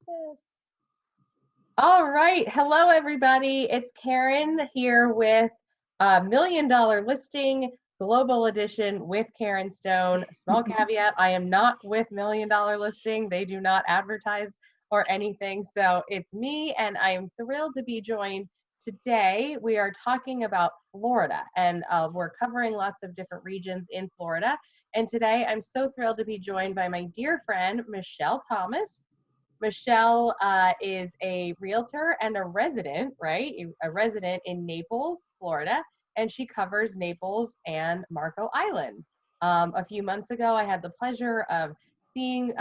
Yes. All right. Hello, everybody. It's Karen here with $1 Million Listing Global Edition with Karen Stone. Small caveat, I am not with $1 Million Listing. They do not advertise or anything. So it's me, and I am thrilled to be joined today. We are talking about Florida, and we're covering lots of different regions in Florida. And today I'm so thrilled to be joined by my dear friend, Michelle Thomas. Michelle is a realtor and a resident, right? A resident in Naples, Florida, and she covers Naples and Marco Island. A few months ago, I had the pleasure of seeing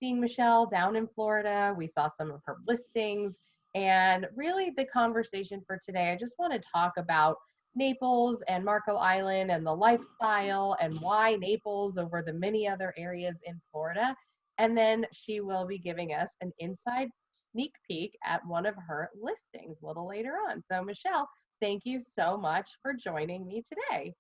Michelle down in Florida. We saw some of her listings, and really the conversation for today, I just want to talk about Naples and Marco Island and the lifestyle and why Naples over the many other areas in Florida. And then she will be giving us an inside sneak peek at one of her listings a little later on. So Michelle, thank you so much for joining me today.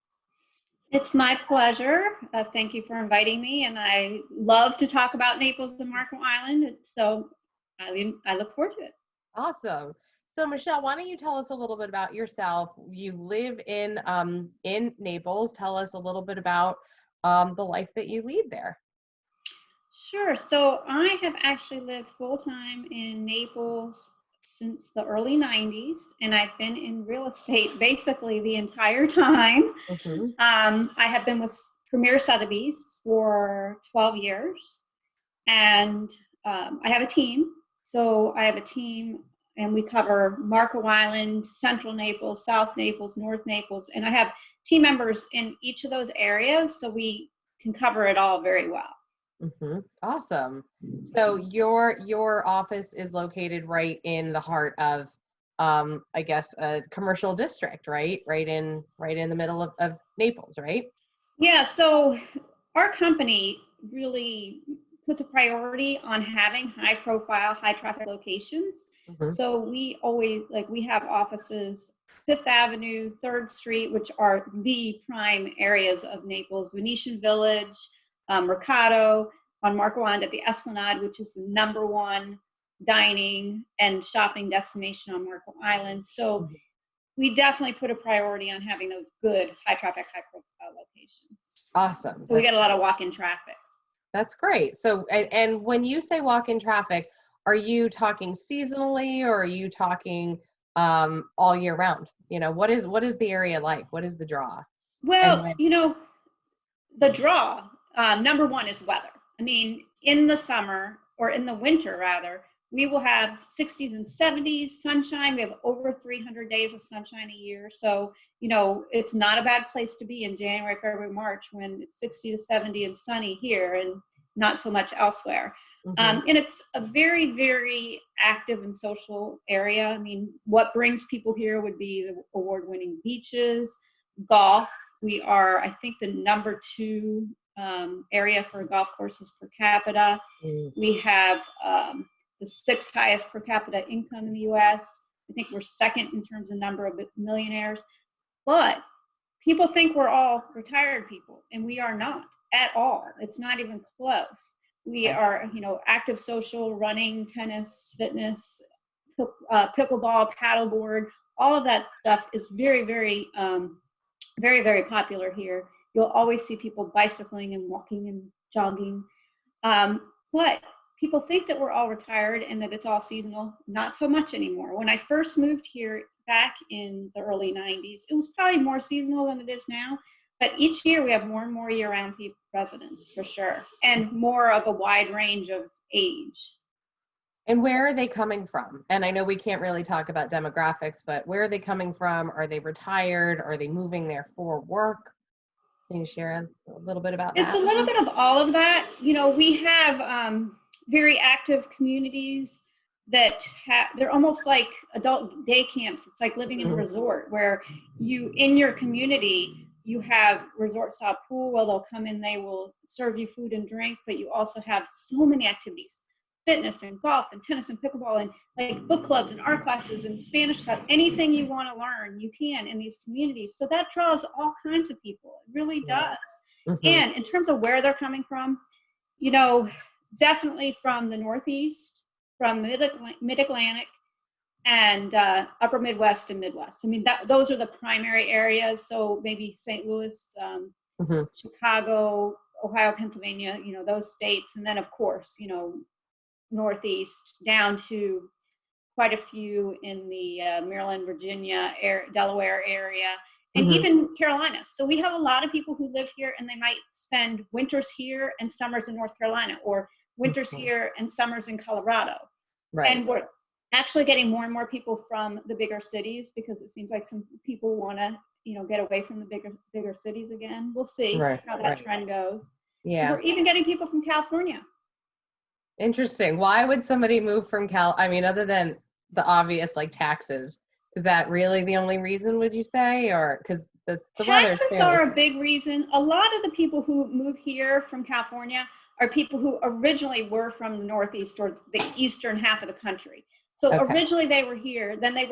It's my pleasure. Thank you for inviting me. And I love to talk about Naples and Marco Island. So I look forward to it. Awesome. So Michelle, why don't you tell us a little bit about yourself? You live in Naples. Tell us a little bit about the life that you lead there. Sure. So I have actually lived full-time in Naples since the early 90s, and I've been in real estate basically the entire time. Mm-hmm. I have been with Premier Sotheby's for 12 years, and I have a team. So I have a team, and we cover Marco Island, Central Naples, South Naples, North Naples, and I have team members in each of those areas, so we can cover it all very well. Mm-hmm. Awesome. So your office is located right in the heart of, I guess, a commercial district, right? Right in the middle of Naples, right? Yeah. So our company really puts a priority on having high profile, high traffic locations. Mm-hmm. So we always we have offices Fifth Avenue, 3rd Street, which are the prime areas of Naples, Venetian Village, Mercado, on Marco Island at the Esplanade, which is the #1 dining and shopping destination on Marco Island. So we definitely put a priority on having those good high traffic, high profile locations. Awesome. So we get a lot of walk-in traffic. That's great. So, and when you say walk-in traffic, are you talking seasonally or are you talking all year round? You know, what is the area like? What is the draw? Well, the draw, #1 is weather. I mean, in the summer, or in the winter rather, we will have 60s and 70s sunshine. We have over 300 days of sunshine a year. So, it's not a bad place to be in January, February, March when it's 60 to 70 and sunny here and not so much elsewhere. Mm-hmm. And it's a very, very active and social area. I mean, what brings people here would be the award-winning beaches, golf. We are, I think, the #2 area for golf courses per capita. We have the 6th highest per capita income in the U.S. I think we're 2nd in terms of number of millionaires. But people think we're all retired people, and we are not at all. It's not even close. We are, active social, running, tennis, fitness, pickleball, paddleboard. All of that stuff is very, very, very, very popular here. You'll always see people bicycling and walking and jogging. But people think that we're all retired and that it's all seasonal. Not so much anymore. When I first moved here back in the early 90s, it was probably more seasonal than it is now. But each year we have more and more year-round residents, for sure, and more of a wide range of age. And where are they coming from? And I know we can't really talk about demographics, but where are they coming from? Are they retired? Are they moving there for work? Can you share a little bit about that? It's a little bit of all of that. We have very active communities that they're almost like adult day camps. It's like living in a resort where in your community, you have resort style pool where they'll come in, they will serve you food and drink, but you also have so many activities, fitness and golf and tennis and pickleball and like book clubs and art classes and Spanish class, anything you want to learn, you can in these communities. So that draws all kinds of people. It really does. Mm-hmm. And in terms of where they're coming from, definitely from the Northeast, from Mid-Atlantic and upper Midwest and Midwest. I mean, those are the primary areas. So maybe St. Louis, Chicago, Ohio, Pennsylvania, those states. And then of course, Northeast down to quite a few in the Maryland, Virginia, Delaware area, and even Carolinas. So we have a lot of people who live here and they might spend winters here and summers in North Carolina, or winters here and summers in Colorado. Right. And we're actually getting more and more people from the bigger cities, because it seems like some people want to, get away from the bigger cities again. We'll see how that trend goes. Yeah. We're even getting people from California. Interesting. Why would somebody move from I mean, other than the obvious, like taxes, is that really the only reason, would you say? Or because the taxes are a big reason. A lot of the people who move here from California are people who originally were from the Northeast or the eastern half of the country. So originally they were here, then they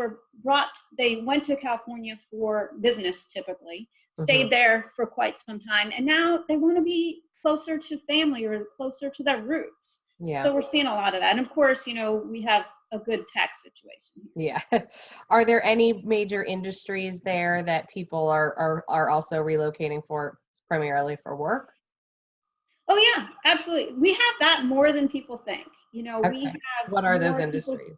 went to California for business typically, stayed there for quite some time, and now they want to be closer to family or closer to their roots. Yeah. So we're seeing a lot of that. And of course, we have a good tax situation. Yeah. Are there any major industries there that people are also relocating for, primarily for work? Oh yeah, absolutely. We have that more than people think. We have. What are those industries?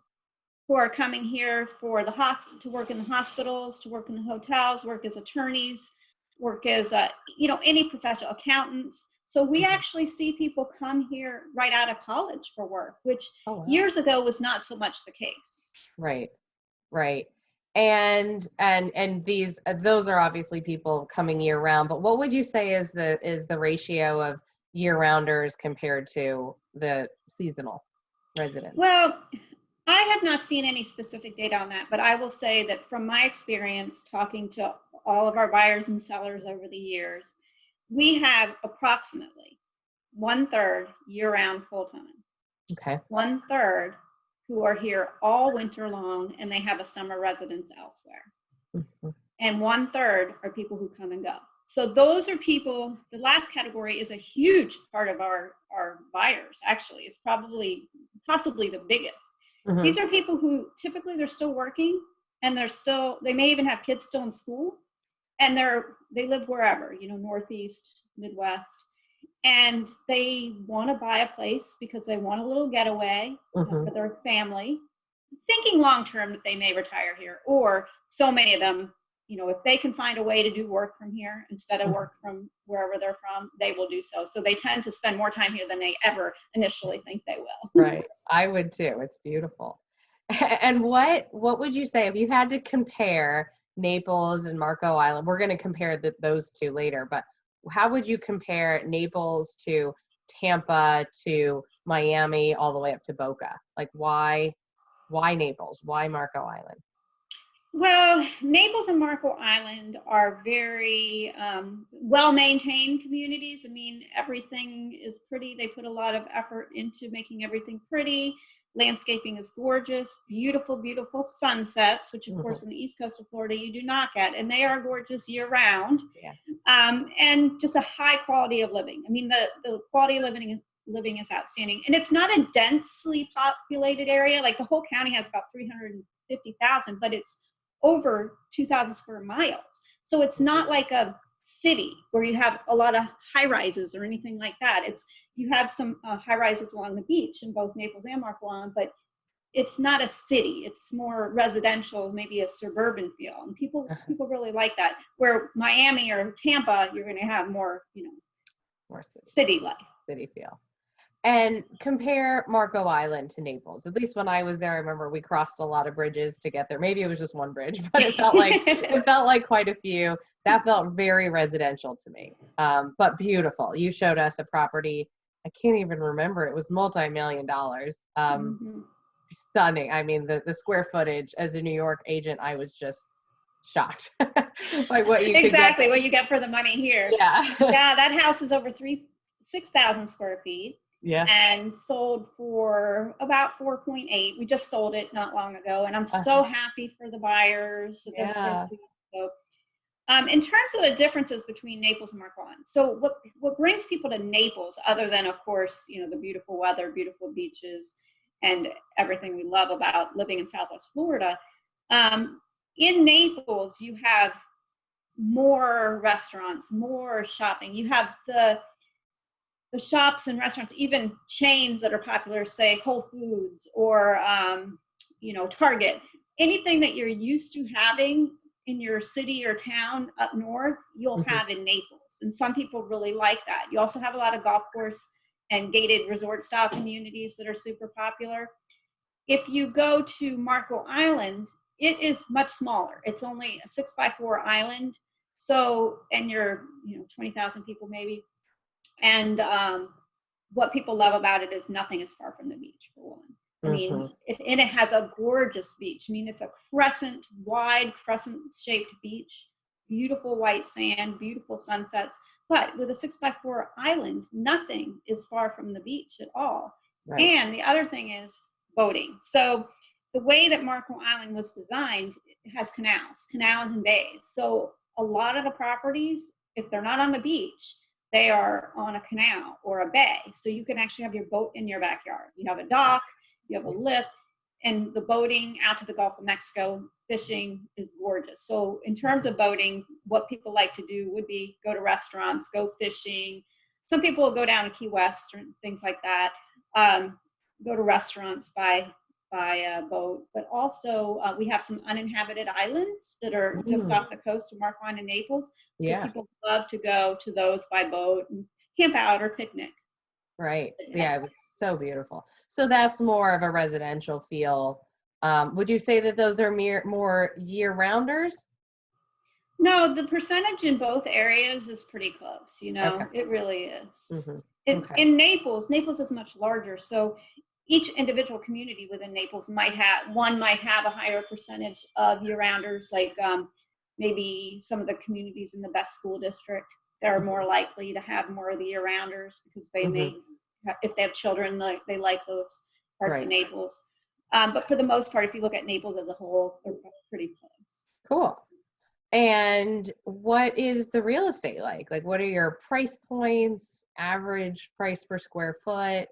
Who are coming here for to work in the hospitals, to work in the hotels, work as attorneys, work as any professional, accountants. So we actually see people come here right out of college for work, which years ago was not so much the case. Right. And those are obviously people coming year round, but what would you say is the ratio of year rounders compared to the seasonal residents? Well, I have not seen any specific data on that, but I will say that from my experience talking to all of our buyers and sellers over the years, we have approximately 1/3 year-round full-time. Okay. 1/3 who are here all winter long and they have a summer residence elsewhere. And 1/3 are people who come and go. So those are people. The last category is a huge part of our buyers. Actually, it's possibly the biggest. These are people who typically they're still working, and they may even have kids still in school, and they live wherever, Northeast, Midwest, and they want to buy a place because they want a little getaway for their family, thinking long term that they may retire here. Or so many of them, if they can find a way to do work from here instead of work from wherever they're from, they will do so. So they tend to spend more time here than they ever initially think they will. Right. I would too. It's beautiful. And what would you say if you had to compare Naples and Marco Island? We're going to compare those two later, but how would you compare Naples to Tampa to Miami all the way up to Boca? Like why Naples? Why Marco Island? Well, Naples and Marco Island are very well-maintained communities. I mean, everything is pretty. They put a lot of effort into making everything pretty. Landscaping is gorgeous, beautiful, beautiful sunsets, which of course on the east coast of Florida you do not get, and they are gorgeous year-round. Yeah. And just a high quality of living. I mean, the quality of living is outstanding, and it's not a densely populated area. Like the whole county has about 350,000, but it's over 2,000 square miles. So it's not like a city where you have a lot of high rises or anything like that. You have some high rises along the beach in both Naples and Marco Island, but it's not a city. It's more residential, maybe a suburban feel. And people really like that. Where Miami or Tampa, you're going to have more, more city life. City feel. And compare Marco Island to Naples. At least when I was there, I remember we crossed a lot of bridges to get there. Maybe it was just one bridge, but it felt like quite a few. That felt very residential to me, but beautiful. You showed us a property. I can't even remember. It was multi-million dollars. Stunning. I mean, the square footage. As a New York agent, I was just shocked by what you exactly what you get for the money here. Yeah. Yeah, that house is over 6,000 square feet. Yeah. And sold for about 4.8. We just sold it not long ago, and I'm so happy for the buyers. They're so sweet. So, in terms of the differences between Naples and Marco Island, so what brings people to Naples, other than of course the beautiful weather, beautiful beaches, and everything we love about living in Southwest Florida. In Naples, you have more restaurants, more shopping. You have the shops and restaurants, even chains that are popular, say Whole Foods or Target. Anything that you're used to having in your city or town up north, you'll have in Naples. And some people really like that. You also have a lot of golf course and gated resort style communities that are super popular. If you go to Marco Island, it is much smaller. It's only a 6x4 island. So, and you're 20,000 people maybe. And what people love about it is nothing is far from the beach, for one. I mean, and it has a gorgeous beach. I mean, it's a wide crescent-shaped beach, beautiful white sand, beautiful sunsets. But with a 6x4 island, nothing is far from the beach at all. Right. And the other thing is boating. So the way that Marco Island was designed, it has canals and bays. So a lot of the properties, if they're not on the beach, they are on a canal or a bay. So you can actually have your boat in your backyard. You have a dock, you have a lift, and the boating out to the Gulf of Mexico, fishing is gorgeous. So in terms of boating, what people like to do would be go to restaurants, go fishing. Some people will go down to Key West or things like that, go to restaurants by boat. But also we have some uninhabited islands that are just off the coast of Marco Island and Naples. So people love to go to those by boat and camp out or picnic. Right. Yeah, it was so beautiful. So that's more of a residential feel. Would you say that those are more year-rounders? No, the percentage in both areas is pretty close. It really is. In Naples is much larger. So each individual community within Naples might have a higher percentage of year-rounders, like maybe some of the communities in the best school district that are more likely to have more of the year-rounders because they may, if they have children, they like those parts of Naples. But for the most part, if you look at Naples as a whole, they're pretty close. Cool. And what is the real estate like? Like, what are your price points, average price per square foot,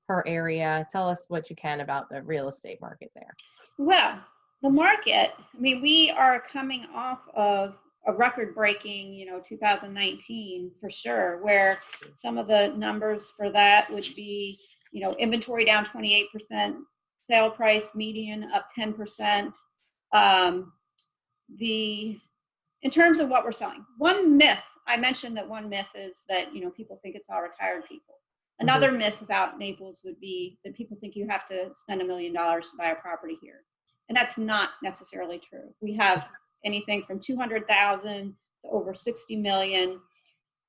per area? Tell us what you can about the real estate market there. Well, the market, I mean, we are coming off of a record-breaking, 2019 for sure, where some of the numbers for that would be, inventory down 28%, sale price median up 10%. In terms of what we're selling, one myth, I mentioned that one myth is that, people think it's all retired people. Another myth about Naples would be that people think you have to spend $1 million to buy a property here. And that's not necessarily true. We have anything from 200,000 to over 60 million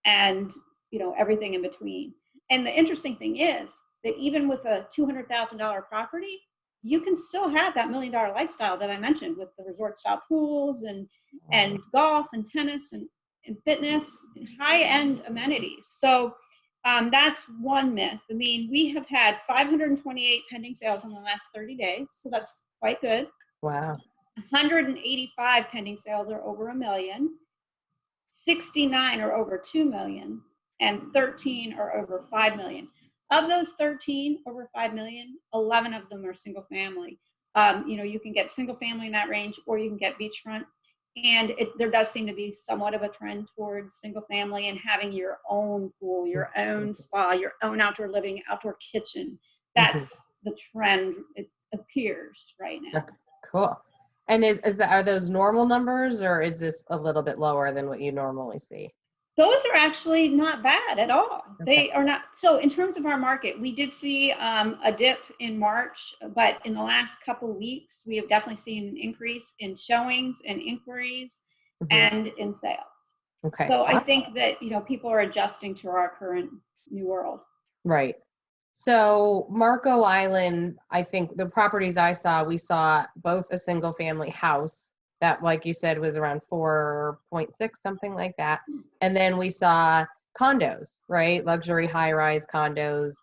and, everything in between. And the interesting thing is that even with a $200,000 property, you can still have that $1 million lifestyle that I mentioned with the resort style pools and golf and tennis and fitness and high-end amenities. So that's one myth. I mean, we have had 528 pending sales in the last 30 days, so that's quite good. Wow. 185 pending sales are over $1 million, 69 are over $2 million, and 13 are over $5 million. Of those 13 over $5 million, 11 of them are single family. You can get single family in that range, or you can get beachfront. And there does seem to be somewhat of a trend toward single family and having your own pool, your own spa, your own outdoor living, outdoor kitchen. That's the trend. It appears right now. Okay, cool. And are those normal numbers, or is this a little bit lower than what you normally see? Those are actually not bad at all. Okay. They are not. So in terms of our market, we did see a dip in March, but in the last couple of weeks, we have definitely seen an increase in showings and inquiries and in sales. Okay. So I think that, people are adjusting to our current new world. Right. So Marco Island, I think the properties I saw, we saw both a single family house that, like you said, was around 4.6, something like that. And then we saw condos, right? Luxury high-rise condos.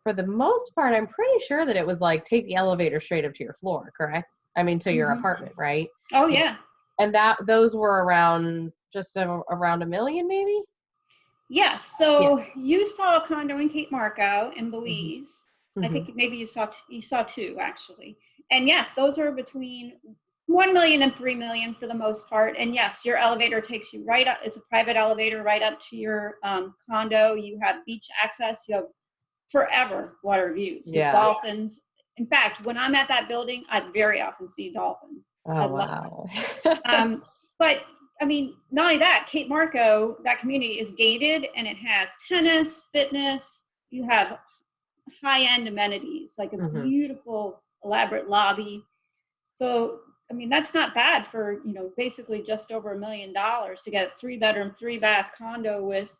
For the most part, I'm pretty sure that it was like take the elevator straight up to your floor, correct? I mean, to your apartment, right? Oh, yeah. And those were around around $1 million, maybe? Yes. So you saw a condo in Cape Marco in Belize. I think maybe you saw two actually. And yes, those are between 1 million and 3 million for the most part. And yes, your elevator takes you right up. It's a private elevator right up to your condo. You have beach access. You have forever water views with dolphins. In fact, when I'm at that building, I very often see dolphins. I love it. But I mean, not only that, Cape Marco, that community is gated and it has tennis, fitness. You have high-end amenities like a beautiful, elaborate lobby. So, I mean, that's not bad for, you know, basically just over $1 million to get a 3-bedroom, 3-bath condo with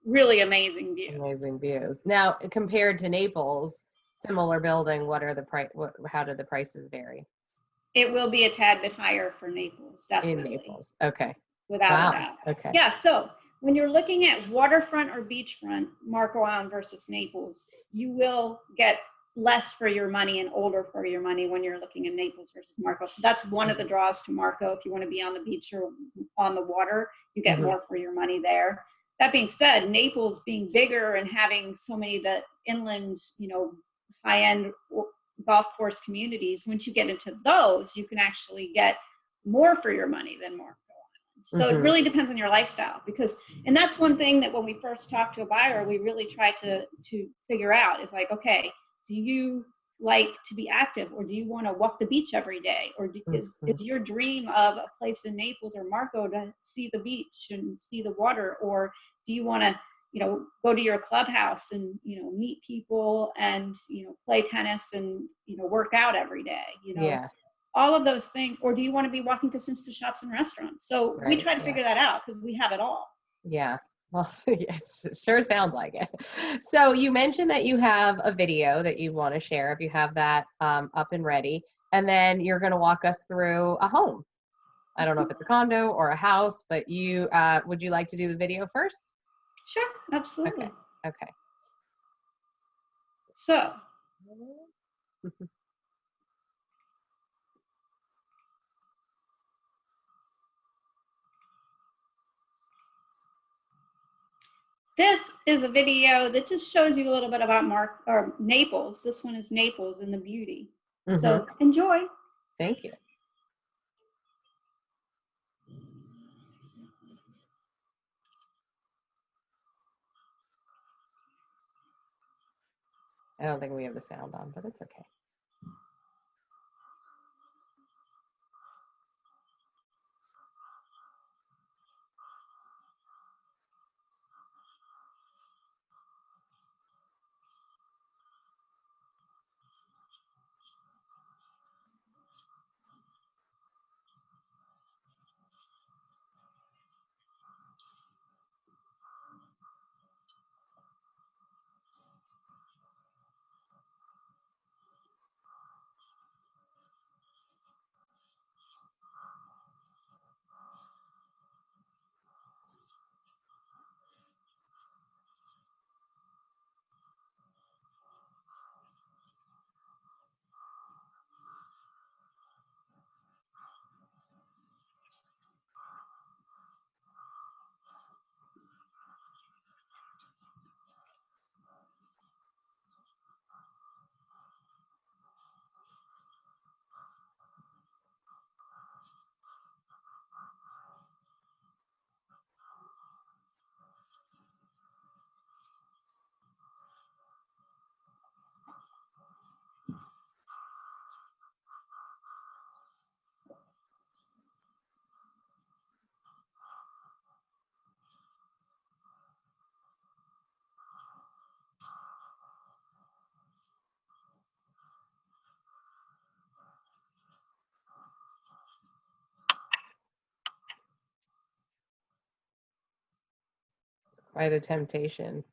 really amazing views. Amazing views. Now, compared to Naples, similar building, what are the price? How do the prices vary? It will be a tad bit higher for Naples, definitely. In Naples, okay. Without a doubt. Okay. Yeah, so when you're looking at waterfront or beachfront, Marco Island versus Naples, you will get less for your money and older for your money when you're looking at Naples versus Marco. So that's one of the draws to Marco. If you want to be on the beach or on the water, you get more for your money there. That being said, Naples being bigger and having so many of the inland, you know, high-end golf course communities, once you get into those, you can actually get more for your money than Marco. So it really depends on your lifestyle because, and that's one thing that when we first talk to a buyer, we really try to figure out is like, okay, do you like to be active or do you want to walk the beach every day? Or is your dream of a place in Naples or Marco to see the beach and see the water? Or do you want to, you know, go to your clubhouse and, you know, meet people and, you know, play tennis and, you know, work out every day, you know? Yeah. All of those things, or do you want to be walking distance to shops and restaurants? So we try to figure that out because we have it all. Yeah. Well, it sure sounds like it. So you mentioned that you have a video that you want to share if you have that up and ready, and then you're going to walk us through a home. I don't know if it's a condo or a house, but you would you like to do the video first? Sure, absolutely. Okay. So. This is a video that just shows you a little bit about Naples. This one is Naples and the beauty. So enjoy. Thank you. I don't think we have the sound on, but it's okay. Quite a temptation.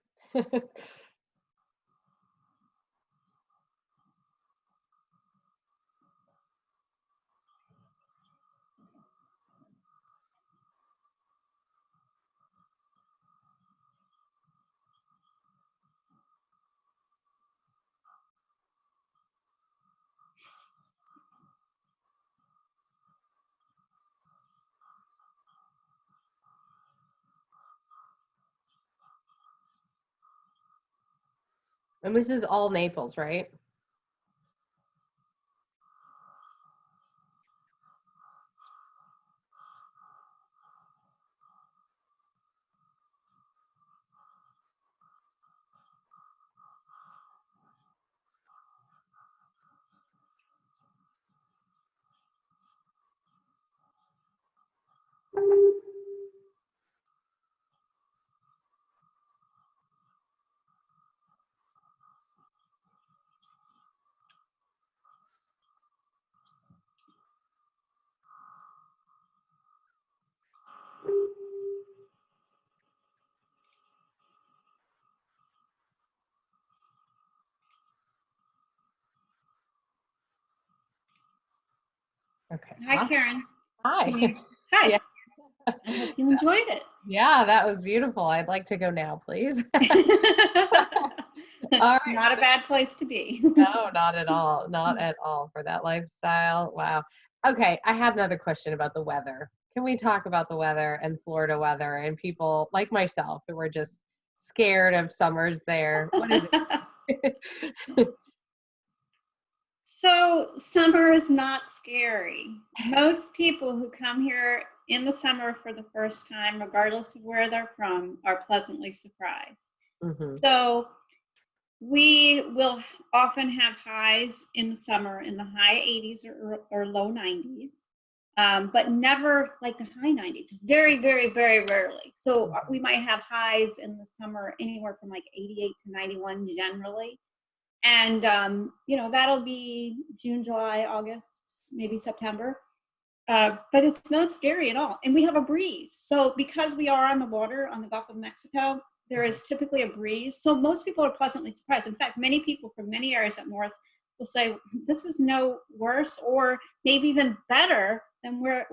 And this is all Naples, right? Okay. Hi, Karen. Hi. Can you? Hi. Yeah. I hope you enjoyed it. Yeah, that was beautiful. I'd like to go now, please. All right. Not a bad place to be. No, not at all. Not at all for that lifestyle. Wow. Okay, I had another question about the weather. Can we talk about the weather and Florida weather and people like myself who are just scared of summers there? What is it? So summer is not scary. Most people who come here in the summer for the first time, regardless of where they're from, are pleasantly surprised. Hmm. So we will often have highs in the summer in the high 80s or low 90s, but never like the high 90s. Very, very, very rarely. So we might have highs in the summer anywhere from like 88 to 91 generally. And, that'll be June, July, August, maybe September. But it's not scary at all. And we have a breeze. So because we are on the water on the Gulf of Mexico, there is typically a breeze. So most people are pleasantly surprised. In fact, many people from many areas up north will say, this is no worse or maybe even better than where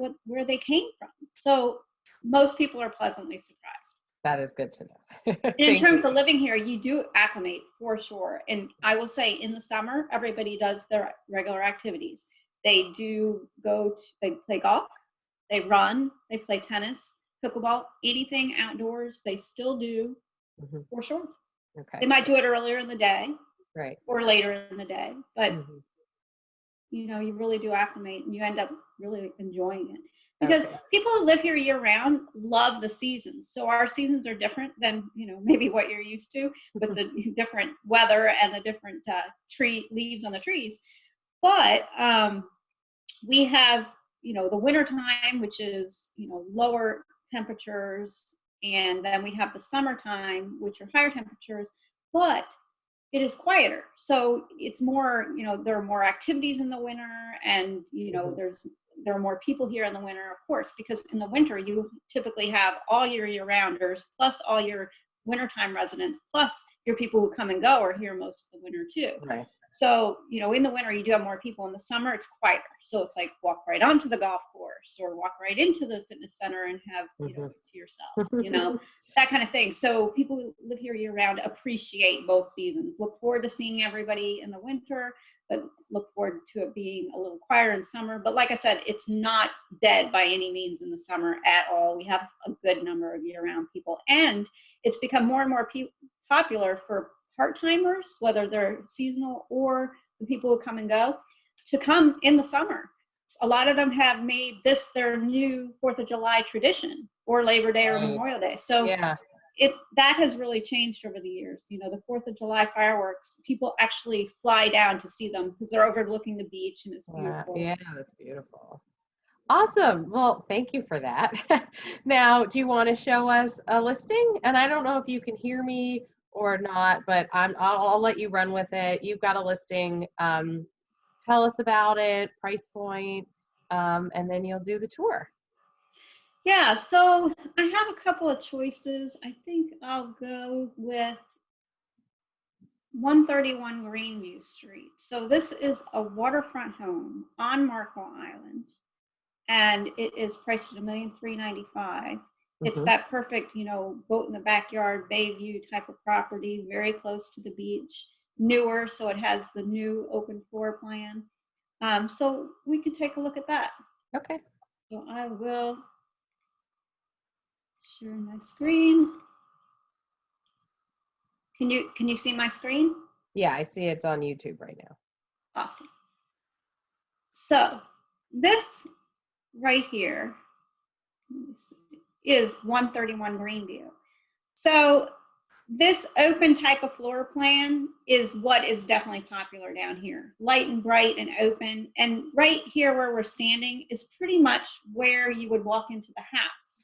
they came from. So most people are pleasantly surprised. That is good to know. In Thank terms you. of living here, you do acclimate for sure. And I will say in the summer, everybody does their regular activities. They do they play golf, they run, they play tennis, pickleball, anything outdoors, they still do Mhm. for sure. Okay. They might do it earlier in the day Right. or later in the day, but Mhm. you really do acclimate and you end up really enjoying it. Because Okay. people who live here year round love the seasons. So our seasons are different than, maybe what you're used to with the different weather and the different tree leaves on the trees. But we have, the winter time, which is, lower temperatures. And then we have the summertime, which are higher temperatures, but it is quieter. So it's more, there are more activities in the winter and, Mhm. there are more people here in the winter, of course, because in the winter you typically have all your year-rounders plus all your wintertime residents plus your people who come and go are here most of the winter too. Right. So, in the winter you do have more people. In the summer it's quieter. So it's like walk right onto the golf course or walk right into the fitness center and have, Mhm. to yourself, that kind of thing. So people who live here year round appreciate both seasons. Look forward to seeing everybody in the winter, but look forward to it being a little quieter in summer. But like I said, it's not dead by any means in the summer at all. We have a good number of year-round people, and it's become more and more popular for part-timers, whether they're seasonal or the people who come and go, to come in the summer. A lot of them have made this their new 4th of July tradition or Labor Day or Right. Memorial Day. So Yeah. that has really changed over the years. The 4th of July fireworks, people actually fly down to see them because they're overlooking the beach and it's beautiful. Yeah, that's beautiful. Awesome. Well, thank you for that. Now, do you want to show us a listing? And I don't know if you can hear me or not, but I'll let you run with it. You've got a listing. Tell us about it, price point, and then you'll do the tour. Yeah, so I have a couple of choices. I think I'll go with 131 Greenview Street. So this is a waterfront home on Marco Island, and it is priced at $1,395,000. It's Mm-hmm. that perfect, boat in the backyard, bay view type of property, very close to the beach, newer, so it has the new open floor plan. So we can take a look at that. Okay. So I will share my screen. Can you see my screen? Yeah, I see it's on YouTube right now. Awesome. So this right here is 131 Greenview. So this open type of floor plan is what is definitely popular down here. Light and bright and open. And right here where we're standing is pretty much where you would walk into the house.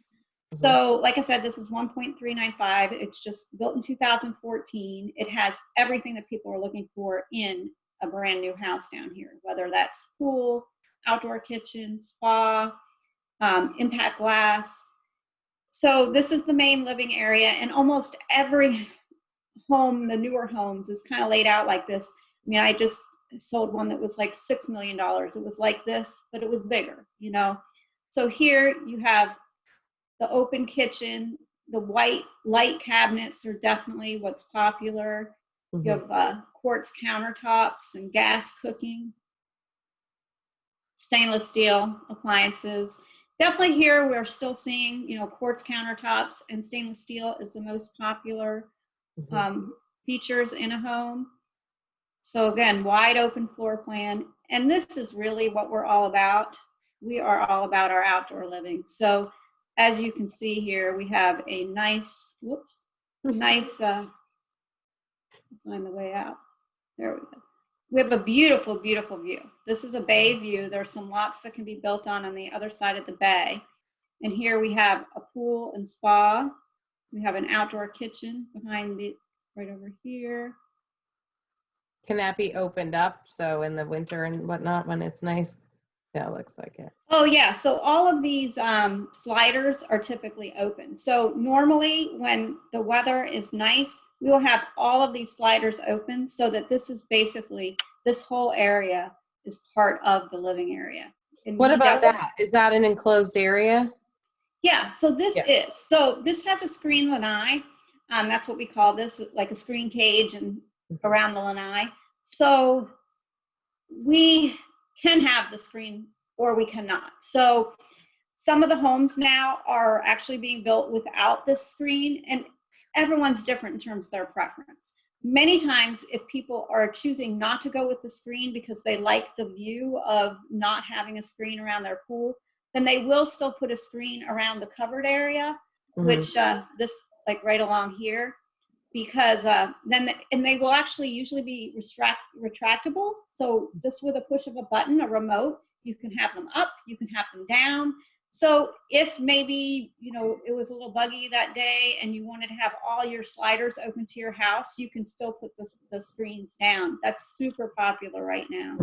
So like I said, this is 1.395. It's just built in 2014. It has everything that people are looking for in a brand new house down here, whether that's pool, outdoor kitchen, spa, impact glass. So this is the main living area, and almost every home, the newer homes, is kind of laid out like this. I mean, I just sold one that was like $6 million. It was like this, but it was bigger, you know. So here you have the open kitchen. The white light cabinets are definitely what's popular. You have quartz countertops and gas cooking, stainless steel appliances. Definitely here we're still seeing, you know, quartz countertops, and stainless steel is the most popular features in a home. So again, wide open floor plan. And this is really what we're all about. We are all about our outdoor living. So as you can see here, we have a nice, find the way out. There we go. We have a beautiful, beautiful view. This is a bay view. There's some lots that can be built on the other side of the bay. And here we have a pool and spa. We have an outdoor kitchen behind the, right over here. Can that be opened up so in the winter and whatnot when it's nice? Yeah, it looks like it. Oh yeah, so all of these sliders are typically open. So normally when the weather is nice, we will have all of these sliders open so that this is basically, this whole area is part of the living area. And what about that? Is that an enclosed area? Yeah, so this is. So this has a screen lanai. That's what we call this, like a screen cage and around the lanai. So we can have the screen or we cannot. So some of the homes now are actually being built without this screen, and everyone's different in terms of their preference. Many times if people are choosing not to go with the screen because they like the view of not having a screen around their pool, then they will still put a screen around the covered area, which this, like right along here, because and they will actually usually be retractable. So just with a push of a button, a remote, you can have them up, you can have them down. So if maybe, you know, it was a little buggy that day and you wanted to have all your sliders open to your house, you can still put the screens down. That's super popular right now.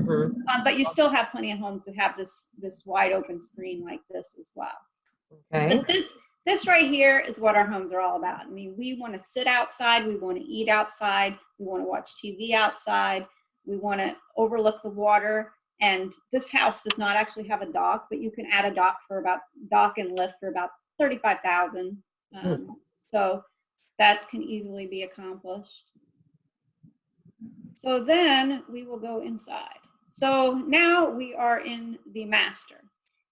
But you still have plenty of homes that have this wide open screen like this as well. Okay. But this right here is what our homes are all about. I mean, we want to sit outside, we want to eat outside, we want to watch TV outside, we want to overlook the water. And this house does not actually have a dock, but you can add a dock and lift for about $35,000. So that can easily be accomplished. So then we will go inside. So now we are in the master,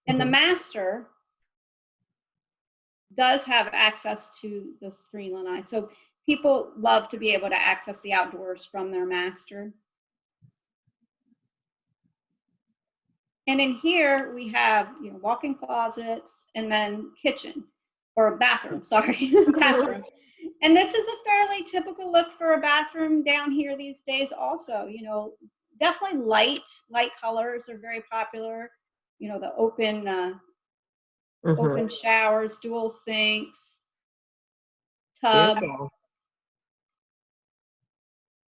and the master does have access to the screen lanai. So people love to be able to access the outdoors from their master. And in here we have, you know, walk-in closets and then kitchen, or bathroom, sorry, bathroom. And this is a fairly typical look for a bathroom down here these days also. You know, definitely light colors are very popular. You know, the open open showers, dual sinks, tub. Beautiful.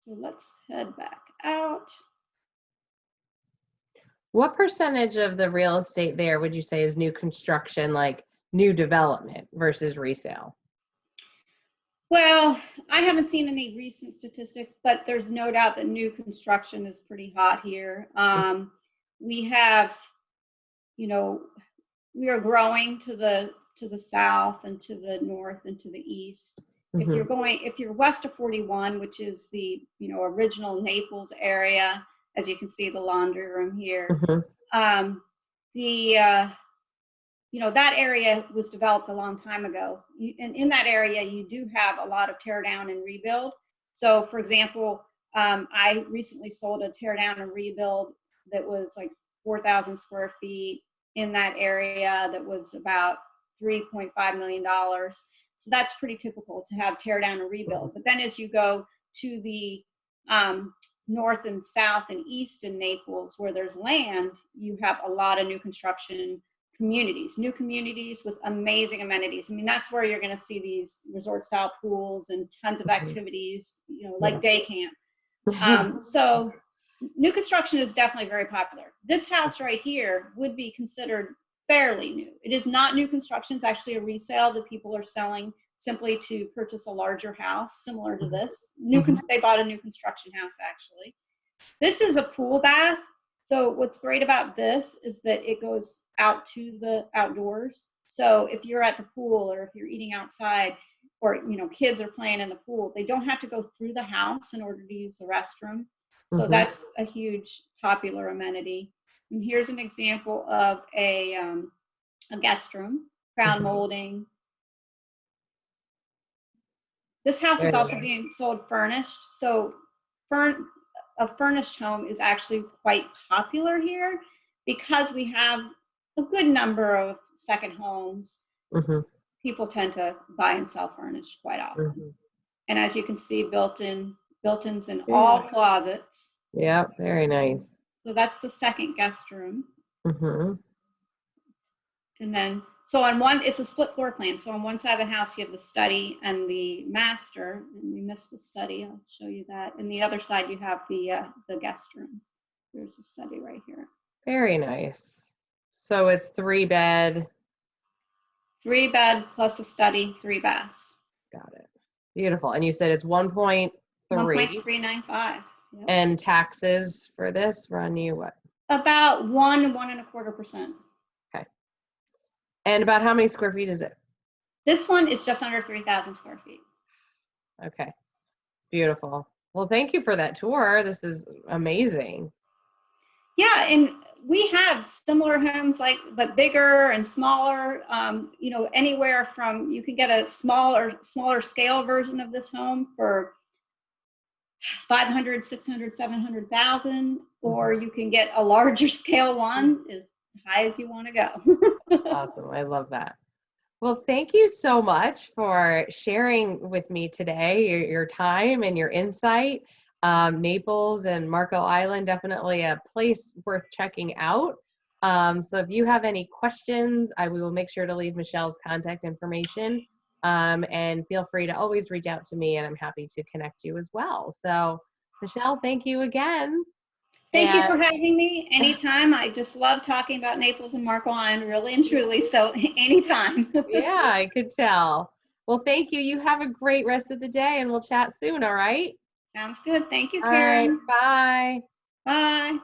So let's head back out. What percentage of the real estate there would you say is new construction, like new development versus resale? Well, I haven't seen any recent statistics, but there's no doubt that new construction is pretty hot here. We have, you know, we are growing to the south and to the north and to the east. If you're west of 41, which is the, you know, original Naples area, as you can see the laundry room here, you know, that area was developed a long time ago. And in that area, you do have a lot of tear down and rebuild. So for example, I recently sold a tear down and rebuild that was like 4,000 square feet in that area that was about $3.5 million. So that's pretty typical to have tear down and rebuild. But then as you go to the north and south and east in Naples, where there's land, you have a lot of new construction new communities with amazing amenities. I mean, that's where you're going to see these resort style pools and tons of activities, like day camp. So new construction is definitely very popular. This house right here would be considered fairly new. It is not new construction. It's actually a resale that people are selling simply to purchase a larger house similar to this. They bought a new construction house, actually. This is a pool bath. So what's great about this is that it goes out to the outdoors. So if you're at the pool or if you're eating outside or, kids are playing in the pool, they don't have to go through the house in order to use the restroom. So that's a huge popular amenity. And here's an example of a guest room, crown molding. This house is also being sold furnished. So a furnished home is actually quite popular here because we have a good number of second homes. People tend to buy and sell furnished quite often. And as you can see, built-ins in all closets. Yeah, very nice. So that's the second guest room. And then, so it's a split floor plan. So on one side of the house, you have the study and the master. And we missed the study. I'll show you that. And the other side, you have the guest rooms. There's a study right here. Very nice. So it's 3-bed. 3-bed plus a study, 3 baths. Got it. Beautiful. And you said it's 1.3. 1.395. Yep. And taxes for this run you what? About 1.25%. Okay. And about how many square feet is it? This one is just under 3,000 square feet. Okay. It's beautiful. Well, thank you for that tour. This is amazing. Yeah, and we have similar homes but bigger and smaller. Anywhere from you can get a smaller scale version of this home for 500, 600, 700,000, or you can get a larger scale one as high as you want to go. Awesome. I love that. Well, thank you so much for sharing with me today your time and your insight. Naples and Marco Island, definitely a place worth checking out. So if you have any questions, we will make sure to leave Michelle's contact information. And feel free to always reach out to me, and I'm happy to connect you as well. So, Michelle, thank you again. Thank you for having me. Anytime. I just love talking about Naples and Marco Island, really and truly. So anytime. Yeah, I could tell. Well, thank you. You have a great rest of the day, and we'll chat soon, all right? Sounds good. Thank you, Karen. All right. Bye. Bye.